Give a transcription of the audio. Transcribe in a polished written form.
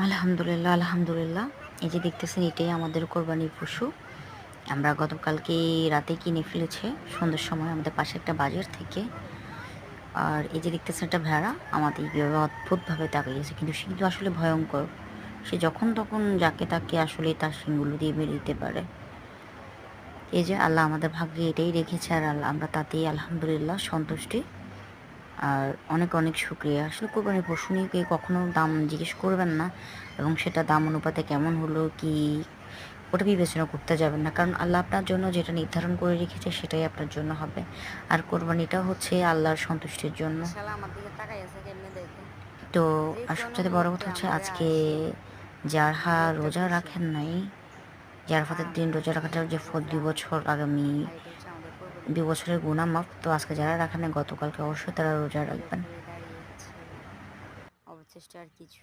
আলহামদুলিল্লাহ, আলহামদুলিল্লাহ। এই যে দেখতেছেন এটাই আমাদের কোরবানির পশু। আমরা গতকালকে রাতে কিনে ফেলেছি সন্ধ্যার সময় আমাদের পাশে একটা বাজার থেকে। আর এই যে দেখতেছেন একটা ভেড়া আমাদের কীভাবে অদ্ভুতভাবে তাকিয়েছে। কিন্তু সে কিন্তু আসলে ভয়ঙ্কর। সে যখন তখন যাকে তাকে আসলে তার শিংগুলো দিয়ে মেরে দিতে পারে। এই যে আল্লাহ আমাদের ভাগ্যে এটাই রেখেছে আর আমরা তাতেই আলহামদুলিল্লাহ সন্তুষ্টি। আর অনেক অনেক শুকরিয়া। আসলে কোরবানির পশু নিয়ে কেউ কখনো দাম জিজ্ঞেস করবেন না এবং সেটা দাম অনুপাতে কেমন হলো কি ওটা বিবেচনা করতে যাবেন না। কারণ আল্লাহ আপনার জন্য যেটা নির্ধারণ করে রেখেছে সেটাই আপনার জন্য হবে। আর কোরবানিটা হচ্ছে আল্লাহর সন্তুষ্টির জন্য। আমার দিকে তাকাই আছে কেমনে দেখে। তো যে আর কোনো সবচাইতে বড় মুহূর্তে কথা হচ্ছে আমারে আজকে আসি যারা মুহূর্তে রোজা খুশি। রাখেন নাই, যে আরাফাতের দিন রোজা রাখাটার যে এই ফল যে ২ আমাদের বছর আগামী এটা হচ্ছে আমাদের ২ কোরবানির পশু। বছরের গুনাহ মাফ। তো আজকে যারা রাখেন নাই গতকালকে অবশ্যই তারা রোজা অপেক্ষা রাখবেন। করে দাঁড়িয়ে আছে অবচেষ্টা আর কিছু